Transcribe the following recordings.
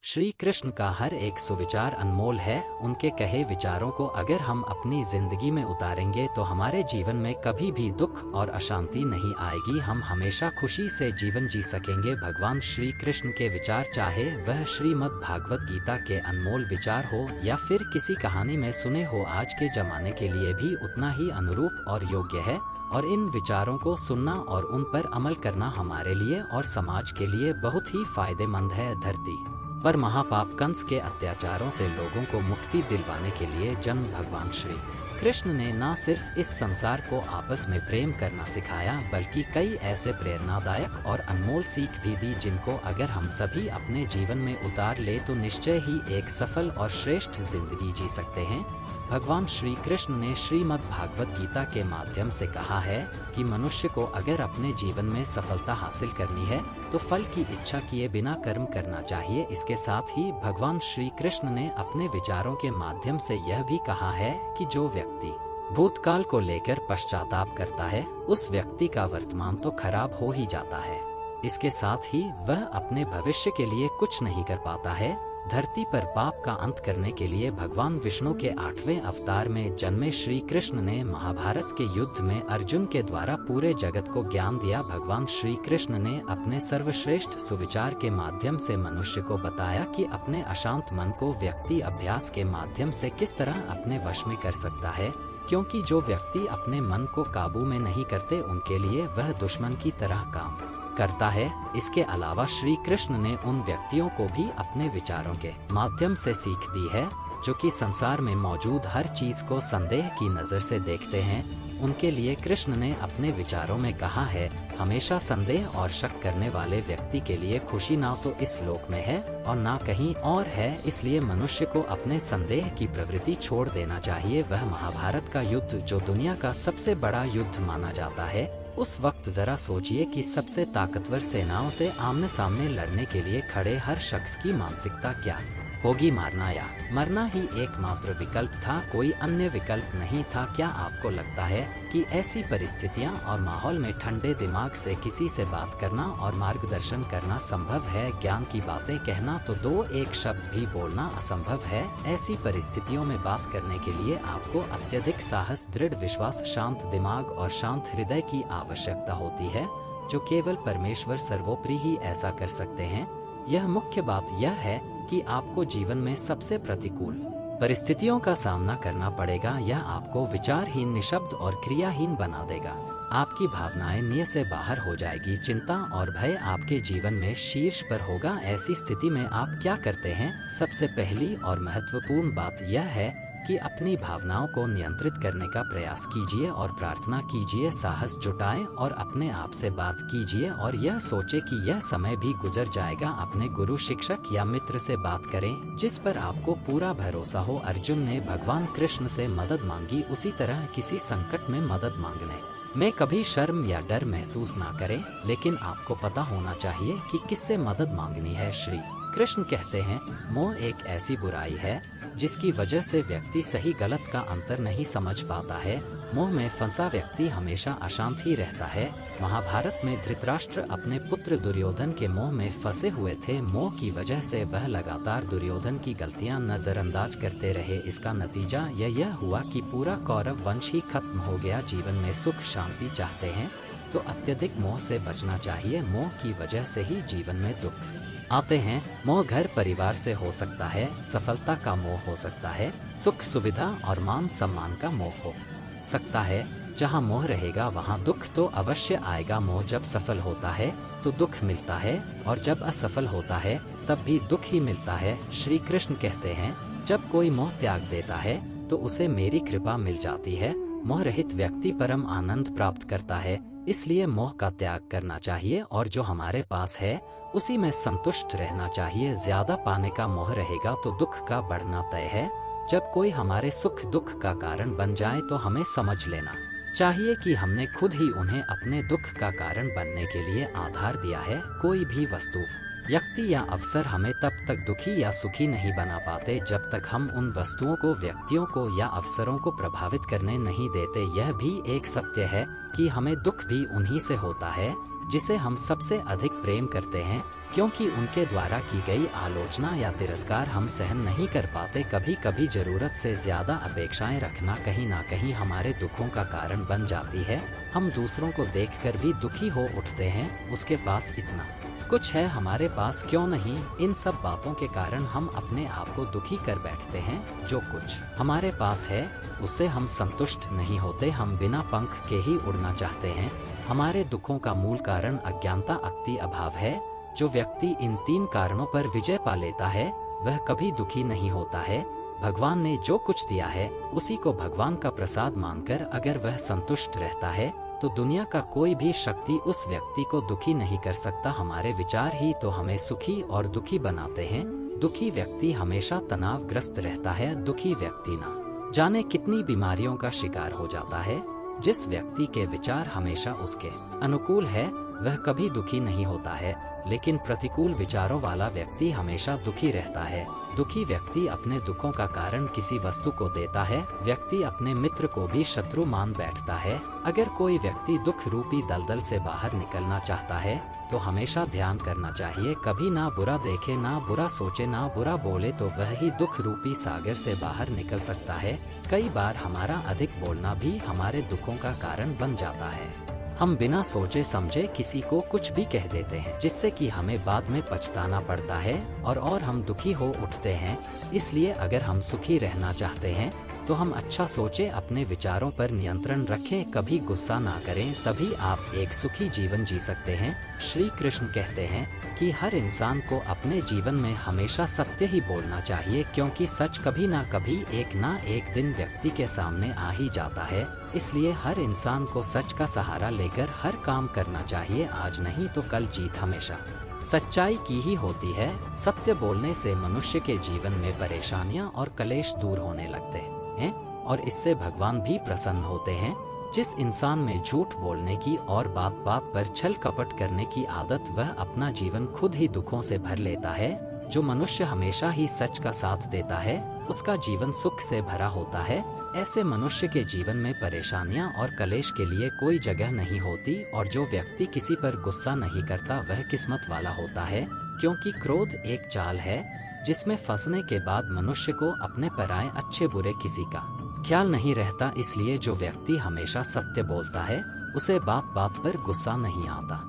श्री कृष्ण का हर एक सुविचार अनमोल है। उनके कहे विचारों को अगर हम अपनी जिंदगी में उतारेंगे तो हमारे जीवन में कभी भी दुख और अशांति नहीं आएगी। हम हमेशा खुशी से जीवन जी सकेंगे। भगवान श्री कृष्ण के विचार, चाहे वह श्रीमद् भागवत गीता के अनमोल विचार हो या फिर किसी कहानी में सुने हो, आज के जमाने के लिए भी उतना ही अनुरूप और योग्य है। और इन विचारों को सुनना और उन पर अमल करना हमारे लिए और समाज के लिए बहुत ही फायदेमंद है। धरती पर महापाप कंस के अत्याचारों से लोगों को मुक्ति दिलवाने के लिए जन्म भगवान श्री कृष्ण ने न सिर्फ इस संसार को आपस में प्रेम करना सिखाया, बल्कि कई ऐसे प्रेरणादायक और अनमोल सीख भी दी जिनको अगर हम सभी अपने जीवन में उतार ले तो निश्चय ही एक सफल और श्रेष्ठ जिंदगी जी सकते हैं। भगवान श्री कृष्ण ने श्रीमद् भागवत गीता के माध्यम से कहा है कि मनुष्य को अगर अपने जीवन में सफलता हासिल करनी है तो फल की इच्छा किए बिना कर्म करना चाहिए। इसके साथ ही भगवान श्री कृष्ण ने अपने विचारों के माध्यम से यह भी कहा है कि जो व्यक्ति भूतकाल को लेकर पश्चाताप करता है, उस व्यक्ति का वर्तमान तो खराब हो ही जाता है, इसके साथ ही वह अपने भविष्य के लिए कुछ नहीं कर पाता है। धरती पर पाप का अंत करने के लिए भगवान विष्णु के 8वें अवतार में जन्मे श्री कृष्ण ने महाभारत के युद्ध में अर्जुन के द्वारा पूरे जगत को ज्ञान दिया। भगवान श्री कृष्ण ने अपने सर्वश्रेष्ठ सुविचार के माध्यम से मनुष्य को बताया कि अपने अशांत मन को व्यक्ति अभ्यास के माध्यम से किस तरह अपने वश में कर सकता है, क्योंकि जो व्यक्ति अपने मन को काबू में नहीं करते उनके लिए वह दुश्मन की तरह काम करता है। इसके अलावा श्री कृष्ण ने उन व्यक्तियों को भी अपने विचारों के माध्यम से सीख दी है जो कि संसार में मौजूद हर चीज को संदेह की नजर से देखते हैं। उनके लिए कृष्ण ने अपने विचारों में कहा है, हमेशा संदेह और शक करने वाले व्यक्ति के लिए खुशी ना तो इस लोक में है और ना कहीं और है, इसलिए मनुष्य को अपने संदेह की प्रवृत्ति छोड़ देना चाहिए। वह महाभारत का युद्ध जो दुनिया का सबसे बड़ा युद्ध माना जाता है, उस वक्त जरा सोचिए कि सबसे ताकतवर सेनाओं से आमने सामने लड़ने के लिए खड़े हर शख्स की मानसिकता क्या होगी। मारना या मरना ही एकमात्र विकल्प था, कोई अन्य विकल्प नहीं था। क्या आपको लगता है कि ऐसी परिस्थितियां और माहौल में ठंडे दिमाग से किसी से बात करना और मार्गदर्शन करना संभव है? ज्ञान की बातें कहना तो दो, एक शब्द भी बोलना असंभव है। ऐसी परिस्थितियों में बात करने के लिए आपको अत्यधिक साहस, दृढ़ विश्वास, शांत दिमाग और शांत हृदय की आवश्यकता होती है, जो केवल परमेश्वर सर्वोपरि ही ऐसा कर सकते हैं। यह मुख्य बात यह है कि आपको जीवन में सबसे प्रतिकूल परिस्थितियों का सामना करना पड़ेगा। यह आपको विचारहीन, निशब्द और क्रियाहीन बना देगा। आपकी भावनाएं नियंत्रण से बाहर हो जाएगी। चिंता और भय आपके जीवन में शीर्ष पर होगा। ऐसी स्थिति में आप क्या करते हैं? सबसे पहली और महत्वपूर्ण बात यह है कि अपनी भावनाओं को नियंत्रित करने का प्रयास कीजिए और प्रार्थना कीजिए। साहस जुटाएं और अपने आप से बात कीजिए और यह सोचे कि यह समय भी गुजर जाएगा। अपने गुरु, शिक्षक या मित्र से बात करें जिस पर आपको पूरा भरोसा हो। अर्जुन ने भगवान कृष्ण से मदद मांगी, उसी तरह किसी संकट में मदद मांगने में कभी शर्म या डर महसूस ना करें, लेकिन आपको पता होना चाहिए कि किससे मदद मांगनी है। श्री कृष्ण कहते हैं, मोह एक ऐसी बुराई है जिसकी वजह से व्यक्ति सही गलत का अंतर नहीं समझ पाता है। मोह में फंसा व्यक्ति हमेशा अशांत ही रहता है। महाभारत में धृतराष्ट्र अपने पुत्र दुर्योधन के मोह में फंसे हुए थे। मोह की वजह से वह लगातार दुर्योधन की गलतियां नजरअंदाज करते रहे। इसका नतीजा यह हुआ कि पूरा कौरव वंश ही खत्म हो गया। जीवन में सुख शांति चाहते हैं तो अत्यधिक मोह से बचना चाहिए। मोह की वजह से ही जीवन में दुख आते हैं। मोह घर परिवार से हो सकता है, सफलता का मोह हो सकता है, सुख सुविधा और मान सम्मान का मोह हो सकता है। जहाँ मोह रहेगा वहाँ दुख तो अवश्य आएगा। मोह जब सफल होता है तो दुख मिलता है और जब असफल होता है तब भी दुख ही मिलता है। श्री कृष्ण कहते हैं, जब कोई मोह त्याग देता है तो उसे मेरी कृपा मिल जाती है। मोह रहित व्यक्ति परम आनंद प्राप्त करता है, इसलिए मोह का त्याग करना चाहिए और जो हमारे पास है उसी में संतुष्ट रहना चाहिए। ज्यादा पाने का मोह रहेगा तो दुख का बढ़ना तय है। जब कोई हमारे सुख दुख का कारण बन जाए तो हमें समझ लेना चाहिए कि हमने खुद ही उन्हें अपने दुख का कारण बनने के लिए आधार दिया है। कोई भी वस्तु, व्यक्ति या अवसर हमें तब तक दुखी या सुखी नहीं बना पाते जब तक हम उन वस्तुओं को, व्यक्तियों को या अवसरों को प्रभावित करने नहीं देते। यह भी एक सत्य है कि हमें दुख भी उन्हीं से होता है जिसे हम सबसे अधिक प्रेम करते हैं, क्योंकि उनके द्वारा की गई आलोचना या तिरस्कार हम सहन नहीं कर पाते। कभी कभी जरूरत से ज्यादा अपेक्षाएं रखना कहीं ना कहीं हमारे दुखों का कारण बन जाती है। हम दूसरों को देखकर भी दुखी हो उठते हैं, उसके पास इतना कुछ है, हमारे पास क्यों नहीं। इन सब बातों के कारण हम अपने आप को दुखी कर बैठते हैं। जो कुछ हमारे पास है उससे हम संतुष्ट नहीं होते, हम बिना पंख के ही उड़ना चाहते हैं। हमारे दुखों का मूल कारण अज्ञानता, अक्ति, अभाव है। जो व्यक्ति इन 3 कारणों पर विजय पा लेता है वह कभी दुखी नहीं होता है। भगवान ने जो कुछ दिया है उसी को भगवान का प्रसाद मानकर अगर वह संतुष्ट रहता है तो दुनिया का कोई भी शक्ति उस व्यक्ति को दुखी नहीं कर सकता। हमारे विचार ही तो हमें सुखी और दुखी बनाते हैं। दुखी व्यक्ति हमेशा तनावग्रस्त रहता है। दुखी व्यक्ति ना जाने कितनी बीमारियों का शिकार हो जाता है। जिस व्यक्ति के विचार हमेशा उसके अनुकूल है वह कभी दुखी नहीं होता है, लेकिन प्रतिकूल विचारों वाला व्यक्ति हमेशा दुखी रहता है। दुखी व्यक्ति अपने दुखों का कारण किसी वस्तु को देता है। व्यक्ति अपने मित्र को भी शत्रु मान बैठता है। अगर कोई व्यक्ति दुख रूपी दलदल से बाहर निकलना चाहता है तो हमेशा ध्यान करना चाहिए, कभी ना बुरा देखे, ना बुरा सोचे, ना बुरा बोले, तो वह ही दुख रूपी सागर से बाहर निकल सकता है। कई बार हमारा अधिक बोलना भी हमारे दुखों का कारण बन जाता है। हम बिना सोचे समझे किसी को कुछ भी कह देते हैं, जिससे कि हमें बाद में पछताना पड़ता है और हम दुखी हो उठते हैं। इसलिए अगर हम सुखी रहना चाहते हैं तो हम अच्छा सोचे, अपने विचारों पर नियंत्रण रखें, कभी गुस्सा ना करें, तभी आप एक सुखी जीवन जी सकते हैं। श्री कृष्ण कहते हैं कि हर इंसान को अपने जीवन में हमेशा सत्य ही बोलना चाहिए, क्योंकि सच कभी ना एक दिन व्यक्ति के सामने आ ही जाता है। इसलिए हर इंसान को सच का सहारा लेकर हर काम करना चाहिए। आज नहीं तो कल जीत हमेशा सच्चाई की ही होती है। सत्य बोलने से मनुष्य के जीवन में परेशानियां और कलेश दूर होने लगते हैं और इससे भगवान भी प्रसन्न होते हैं। जिस इंसान में झूठ बोलने की और बात बात पर छल कपट करने की आदत, वह अपना जीवन खुद ही दुखों से भर लेता है। जो मनुष्य हमेशा ही सच का साथ देता है उसका जीवन सुख से भरा होता है। ऐसे मनुष्य के जीवन में परेशानियां और कलेश के लिए कोई जगह नहीं होती। और जो व्यक्ति किसी पर गुस्सा नहीं करता वह किस्मत वाला होता है, क्योंकि क्रोध एक चाल है जिसमें फंसने के बाद मनुष्य को अपने पराये अच्छे बुरे किसी का ख्याल नहीं रहता। इसलिए जो व्यक्ति हमेशा सत्य बोलता है उसे बात बात पर गुस्सा नहीं आता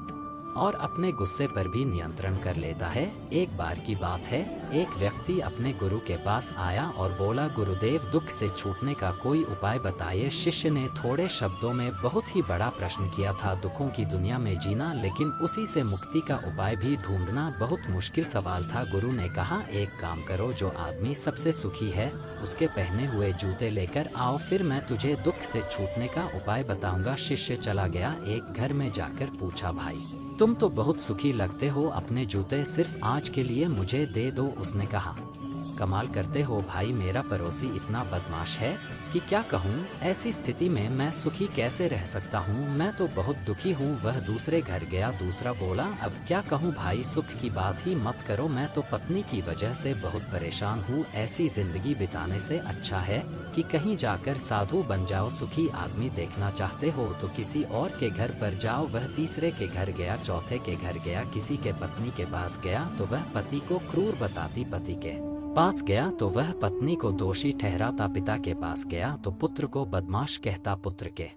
और अपने गुस्से पर भी नियंत्रण कर लेता है। एक बार की बात है, एक व्यक्ति अपने गुरु के पास आया और बोला, गुरुदेव दुख से छूटने का कोई उपाय बताइए। शिष्य ने थोड़े शब्दों में बहुत ही बड़ा प्रश्न किया था, दुखों की दुनिया में जीना, लेकिन उसी से मुक्ति का उपाय भी ढूंढना बहुत मुश्किल सवाल था। गुरु ने कहा, एक काम करो, जो आदमी सबसे सुखी है उसके पहने हुए जूते लेकर आओ, फिर मैं तुझे दुख से छूटने का उपाय बताऊंगा। शिष्य चला गया। एक घर में जाकर पूछा, भाई तुम तो बहुत सुखी लगते हो, अपने जूते सिर्फ आज के लिए मुझे दे दो। उसने कहा, कमाल करते हो भाई, मेरा पड़ोसी इतना बदमाश है कि क्या कहूँ। ऐसी स्थिति में मैं सुखी कैसे रह सकता हूँ, मैं तो बहुत दुखी हूँ। वह दूसरे घर गया। दूसरा बोला, अब क्या कहूँ भाई, सुख की बात ही मत करो, मैं तो पत्नी की वजह से बहुत परेशान हूँ। ऐसी जिंदगी बिताने से अच्छा है कि कहीं जाकर साधु बन जाओ। सुखी आदमी देखना चाहते हो तो किसी और के घर पर जाओ। वह तीसरे के घर गया, चौथे के घर गया, किसी के पत्नी के पास गया तो वह पति को क्रूर बताती, पति के पास गया तो वह पत्नी को दोषी ठहराता, पिता के पास गया तो पुत्र को बदमाश कहता, पुत्र के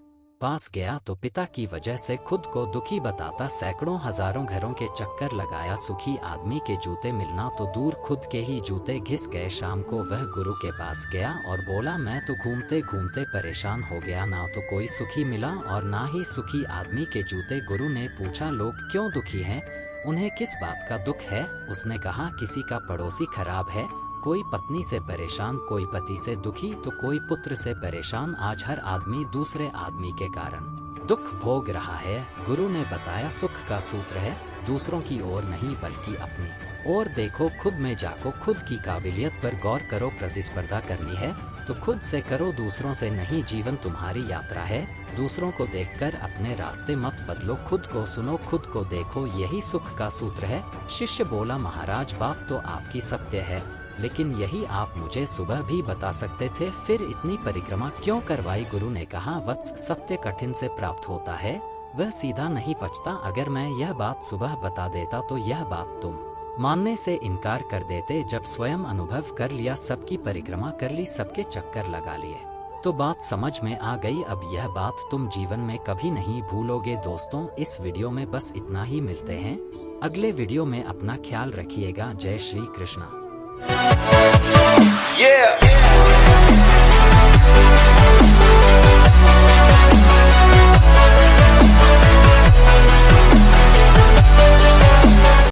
पास गया तो पिता की वजह से खुद को दुखी बताता। सैकड़ों हजारों घरों के चक्कर लगाया, सुखी आदमी के जूते मिलना तो दूर, खुद के ही जूते घिस गए। शाम को वह गुरु के पास गया और बोला, मैं तो घूमते घूमते परेशान हो गया, ना तो कोई सुखी मिला और ना ही सुखी आदमी के जूते। गुरु ने पूछा, लोग क्यों दुखी हैं, उन्हें किस बात का दुख है। उसने कहा, किसी का पड़ोसी खराब है, कोई पत्नी से परेशान, कोई पति से दुखी तो कोई पुत्र से परेशान। आज हर आदमी दूसरे आदमी के कारण दुख भोग रहा है। गुरु ने बताया, सुख का सूत्र है, दूसरों की ओर नहीं बल्कि अपनी ओर देखो, खुद में जाको, खुद की काबिलियत पर गौर करो। प्रतिस्पर्धा करनी है तो खुद से करो, दूसरों से नहीं। जीवन तुम्हारी यात्रा है, दूसरों को देखकर अपने रास्ते मत बदलो, खुद को सुनो, खुद को देखो, यही सुख का सूत्र है। शिष्य बोला, महाराज बात तो आपकी सत्य है, लेकिन यही आप मुझे सुबह भी बता सकते थे, फिर इतनी परिक्रमा क्यों करवाई। गुरु ने कहा, वत्स, सत्य कठिन से प्राप्त होता है, वह सीधा नहीं पचता। अगर मैं यह बात सुबह बता देता तो यह बात तुम मानने से इनकार कर देते। जब स्वयं अनुभव कर लिया, सबकी परिक्रमा कर ली, सबके चक्कर लगा लिए, तो बात समझ में आ गई। अब यह बात तुम जीवन में कभी नहीं भूलोगे। दोस्तों, इस वीडियो में बस इतना ही। मिलते हैं अगले वीडियो में। अपना ख्याल रखिएगा। जय श्री कृष्णा।